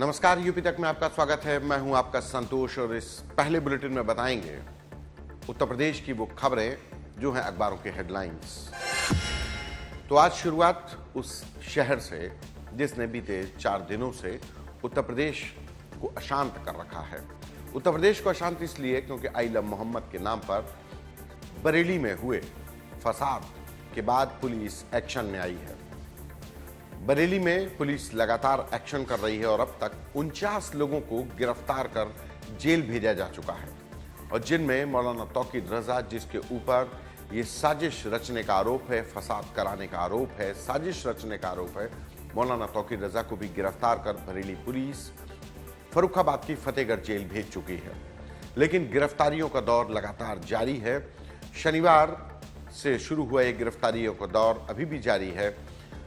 नमस्कार, यूपी तक में आपका स्वागत है। मैं हूं आपका संतोष और इस पहले बुलेटिन में बताएंगे उत्तर प्रदेश की वो खबरें जो हैं अखबारों के हेडलाइंस। तो आज शुरुआत उस शहर से जिसने बीते 4 दिनों से उत्तर प्रदेश को अशांत कर रखा है। उत्तर प्रदेश को अशांत इसलिए क्योंकि आइला मोहम्मद के नाम पर बरेली में हुए फसाद के बाद पुलिस एक्शन में आई है। बरेली में पुलिस लगातार एक्शन कर रही है और अब तक 49 लोगों को गिरफ्तार कर जेल भेजा जा चुका है और जिनमें मौलाना तौकीर रजा, जिसके ऊपर ये साजिश रचने का आरोप है, फसाद कराने का आरोप है, साजिश रचने का आरोप है, मौलाना तौकीर रजा को भी गिरफ्तार कर बरेली पुलिस फर्रुखाबाद की फतेहगढ़ जेल भेज चुकी है। लेकिन गिरफ्तारियों का दौर लगातार जारी है। शनिवार से शुरू हुआ ये गिरफ्तारियों का दौर अभी भी जारी है।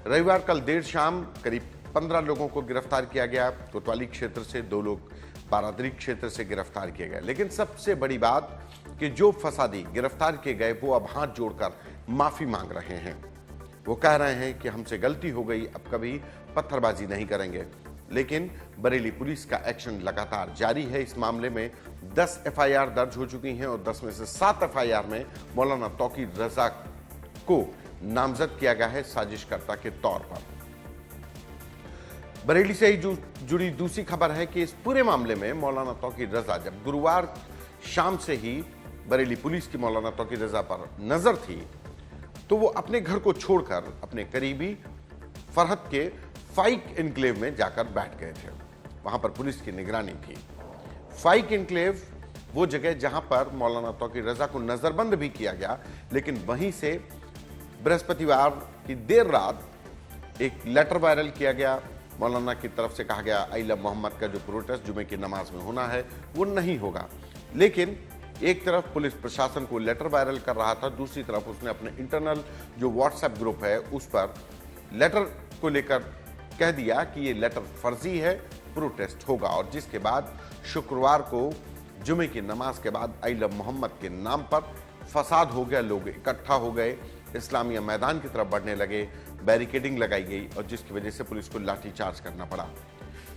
रविवार कल देर शाम करीब 15 लोगों को गिरफ्तार किया गया। कोतवाली क्षेत्र से 2 लोग बारादरी क्षेत्र से गिरफ्तार किए गए। लेकिन सबसे बड़ी बात कि जो फसादी गिरफ्तार किए गए वो अब हाथ जोड़कर माफी मांग रहे हैं। वो कह रहे हैं कि हमसे गलती हो गई, अब कभी पत्थरबाजी नहीं करेंगे। लेकिन बरेली पुलिस का एक्शन लगातार जारी है। इस मामले में 10 एफआईआर दर्ज हो चुकी हैं और 10 में से 7 एफआईआर में मौलाना तौकीर रजा को नामजद किया गया है साजिशकर्ता के तौर पर। बरेली से ही जुड़ी दूसरी खबर है कि इस पूरे मामले में मौलाना तौकीर रजा जब गुरुवार शाम से ही बरेली पुलिस की मौलाना तौकीर रजा पर नजर थी तो वो अपने घर को छोड़कर अपने करीबी फरहत के फाइक एन्क्लेव में जाकर बैठ गए थे। वहां पर पुलिस की निगरानी थी। फाइक एन्क्लेव वो जगह जहां पर मौलाना तौकीर रजा को नजरबंद भी किया गया, लेकिन वहीं से बृहस्पतिवार की देर रात एक लेटर वायरल किया गया। मौलाना की तरफ से कहा गया आइला मोहम्मद का जो प्रोटेस्ट जुमे की नमाज में होना है वो नहीं होगा। लेकिन एक तरफ पुलिस प्रशासन को लेटर वायरल कर रहा था, दूसरी तरफ उसने अपने इंटरनल जो व्हाट्सएप ग्रुप है उस पर लेटर को लेकर कह दिया कि ये लेटर फर्जी है, प्रोटेस्ट होगा। और जिसके बाद शुक्रवार को जुमे की नमाज के बाद आइला मोहम्मद के नाम पर फसाद हो गया। लोग इकट्ठा हो गए, इस्लामिया मैदान की तरफ बढ़ने लगे, बैरिकेडिंग लगाई गई और जिसकी वजह से पुलिस को लाठीचार्ज करना पड़ा।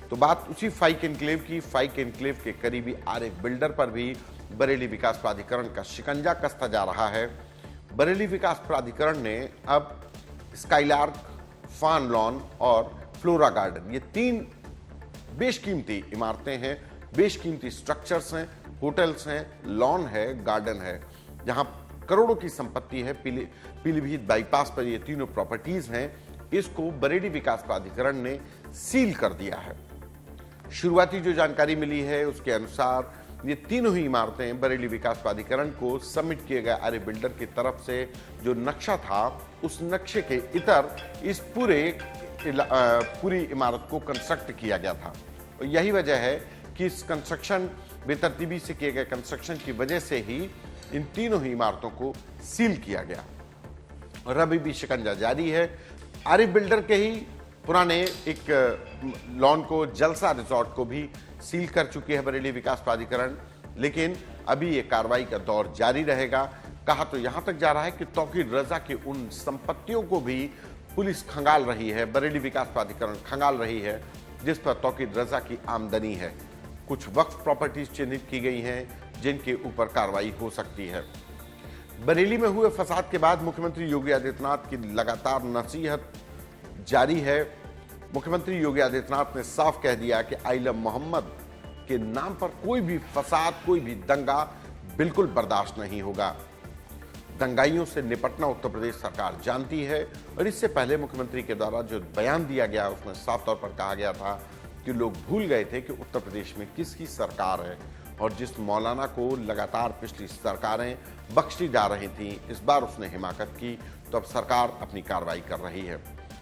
तो बात उसी फाइक एन्क्लेव की। फाइक एन्क्लेव के करीबी आरिफ बिल्डर पर भी बरेली विकास प्राधिकरण का शिकंजा कसता जा रहा है। बरेली विकास प्राधिकरण ने अब स्काईलार्क, फान लॉन और फ्लोरा गार्डन, ये 3 बेशकीमती इमारतें हैं, बेशकीमती स्ट्रक्चर्स हैं, होटल्स हैं, लॉन है, गार्डन है, जहां करोड़ों की संपत्ति है। पीलीभीत बाईपास पर ये तीनों प्रॉपर्टीज हैं। इसको बरेली विकास प्राधिकरण ने सील कर दिया है। शुरुआती जो जानकारी मिली है उसके अनुसार ये तीनों ही इमारतें बरेली विकास प्राधिकरण को सबमिट किए गए आर्य बिल्डर की तरफ से जो नक्शा था उस नक्शे के इतर इस पूरी इमारत को कंस्ट्रक्ट किया गया था। और यही वजह है कि इस कंस्ट्रक्शन बेतरतीबी से किए गए कंस्ट्रक्शन की वजह से ही इन तीनों ही इमारतों को सील किया गया और अभी भी शिकंजा जारी है। आरिफ बिल्डर के ही पुराने एक लॉन को, जलसा रिजॉर्ट को भी सील कर चुकी है बरेली विकास प्राधिकरण, लेकिन अभी ये कार्रवाई का दौर जारी रहेगा। कहा तो यहां तक जा रहा है कि तौकीर रजा की उन संपत्तियों को भी पुलिस खंगाल रही है, बरेली विकास प्राधिकरण खंगाल रही है जिस पर तौकीर रजा की आमदनी है। कुछ वक्फ प्रॉपर्टीज चिन्हित की गई हैं जिनके ऊपर कार्रवाई हो सकती है। बरेली में हुए फसाद के बाद मुख्यमंत्री योगी आदित्यनाथ की लगातार नसीहत जारी है। मुख्यमंत्री योगी आदित्यनाथ ने साफ कह दिया कि आइला मोहम्मद के नाम पर कोई भी फसाद, कोई भी दंगा बिल्कुल बर्दाश्त नहीं होगा। दंगाइयों से निपटना उत्तर प्रदेश सरकार जानती है और इससे पहले मुख्यमंत्री के द्वारा जो बयान दिया गया उसमें साफ तौर पर कहा गया था कि लोग भूल गए थे कि उत्तर प्रदेश में किसकी सरकार है और जिस मौलाना को लगातार पिछली सरकारें बख्शी जा रही थीं, इस बार उसने हिमाकत की तो अब सरकार अपनी कार्रवाई कर रही है।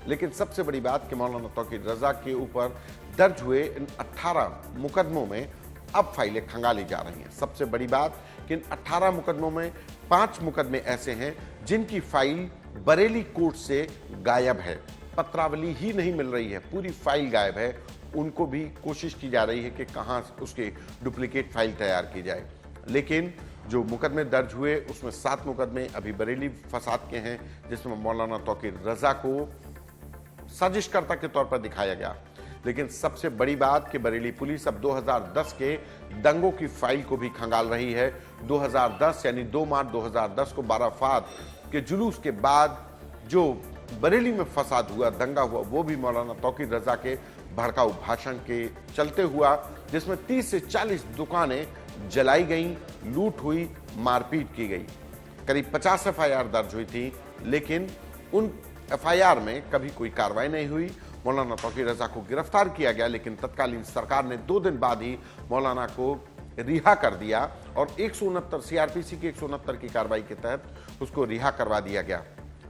लेकिन सबसे बड़ी बात कि मौलाना तौकीर रजा के ऊपर दर्ज हुए इन 18 मुकदमों में अब फाइलें खंगाली जा रही हैं। सबसे बड़ी बात कि इन 18 मुकदमों में 5 मुकदमे ऐसे हैं जिनकी फाइल बरेली कोर्ट से गायब है, पत्रावली ही नहीं मिल रही है, पूरी फाइल गायब है। उनको भी कोशिश की जा रही है कि कहां उसके डुप्लीकेट फाइल तैयार की जाए। लेकिन जो मुकदमे दर्ज हुए उसमें 7 मुकदमे अभी बरेली फसाद के हैं जिसमें मौलाना तौकीर रजा को साजिशकर्ता के तौर पर दिखाया गया। लेकिन सबसे बड़ी बात कि बरेली पुलिस अब 2010 के दंगों की फाइल को भी खंगाल रही है। 2010 यानी 2 मार्च 2010 को बाराफात के जुलूस के बाद जो बरेली में फसाद हुआ, दंगा हुआ, वो भी मौलाना तौकीर रजा के भड़काऊ भाषण के चलते हुआ, जिसमें 30 से 40 दुकानें जलाई गईं, लूट हुई, मारपीट की गई। करीब 50 एफआईआर दर्ज हुई थी, लेकिन उन एफआईआर में कभी कोई कार्रवाई नहीं हुई। मौलाना तौकीर रजा को गिरफ्तार किया गया, लेकिन तत्कालीन सरकार ने 2 दिन बाद ही मौलाना को रिहा कर दिया और 169 सीआरपीसी की 169 की कार्रवाई के तहत उसको रिहा करवा दिया गया।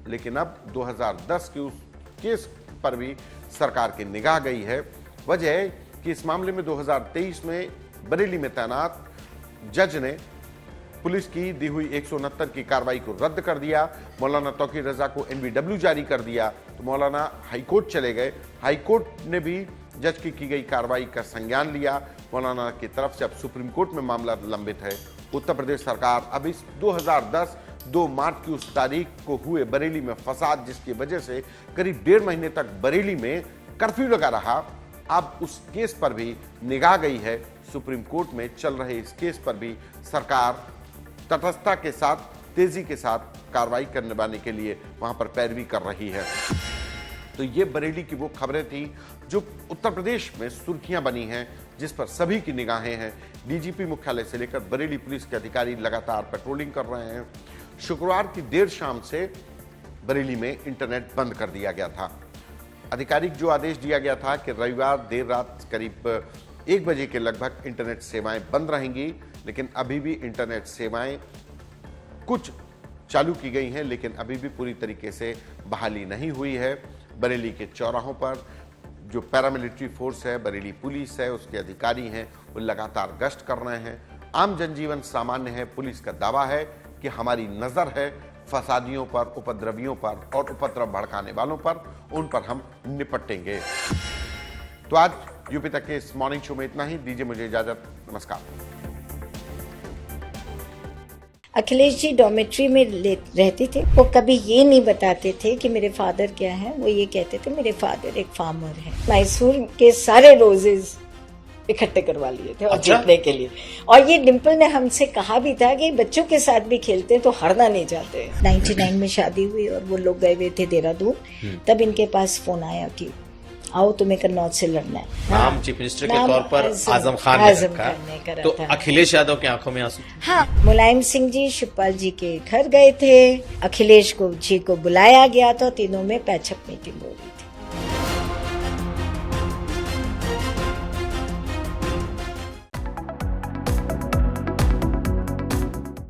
लेकिन अब 2010 के उस केस पर भी सरकार की निगाह गई है। वजह है कि इस मामले में 2023 में बरेली में तैनात जज ने पुलिस की दी हुई 169 की कार्रवाई को रद्द कर दिया, मौलाना तौकीर रजा को एनवीडब्ल्यू जारी कर दिया। तो मौलाना हाईकोर्ट चले गए, हाईकोर्ट ने भी जज की गई कार्रवाई का संज्ञान लिया। मौलाना की तरफ से अब सुप्रीम कोर्ट में मामला लंबित है। उत्तर प्रदेश सरकार अब इस 2010 2 मार्च की उस तारीख को हुए बरेली में फसाद, जिसकी वजह से करीब 1.5 महीने तक बरेली में कर्फ्यू लगा रहा, अब उस केस पर भी निगाह गई है। सुप्रीम कोर्ट में चल रहे इस केस पर भी सरकार तटस्थता के साथ, तेजी के साथ कार्रवाई करने के लिए वहां पर पैरवी कर रही है। तो ये बरेली की वो खबरें थी जो उत्तर प्रदेश में सुर्खियां बनी हैं, जिस पर सभी की निगाहें हैं। डीजीपी मुख्यालय से लेकर बरेली पुलिस के अधिकारी लगातार पेट्रोलिंग कर रहे हैं। शुक्रवार की देर शाम से बरेली में इंटरनेट बंद कर दिया गया था। आधिकारिक जो आदेश दिया गया था कि रविवार देर रात करीब 1 बजे के लगभग इंटरनेट सेवाएं बंद रहेंगी, लेकिन अभी भी इंटरनेट सेवाएं कुछ चालू की गई हैं, लेकिन अभी भी पूरी तरीके से बहाली नहीं हुई है। बरेली के चौराहों पर जो पैरामिलिट्री फोर्स है, बरेली पुलिस है, उसके अधिकारी हैं, वो लगातार गश्त कर रहे हैं। आम जनजीवन सामान्य है। पुलिस का दावा है कि हमारी नजर है फसादियों पर, उपद्रवियों पर और उपद्रव भड़काने वालों पर, उन पर हम निपटेंगे। तो आज यूपी तक के इस मॉर्निंग शो में इतना ही। दीजिए मुझे इजाजत। नमस्कार। अखिलेश जी डॉर्मेट्री में रहते थे। वो कभी ये नहीं बताते थे कि मेरे फादर क्या हैं, वो ये कहते थे मेरे फादर एक फार्मर है। मैसूर के सारे रोजेस इकट्ठे करवा लिए थे और जीतने के लिए। और ये डिम्पल ने हमसे कहा भी था कि बच्चों के साथ भी खेलते तो हारना नहीं चाहते। 99 में शादी हुई और वो लोग गए हुए थे देहरादून। तब इनके पास फोन आया कि आओ तुम्हें कन्नौज से लड़ना है। नाम चीफ मिनिस्टर के तौर पर आजम खान ने रखा। तो अखिलेश यादव की आंखों में आंसू। हाँ, मुलायम सिंह जी शिवपाल जी के घर गए थे, अखिलेश जी को बुलाया गया था, तीनों में पैचअप मीटिंग हो रही थी।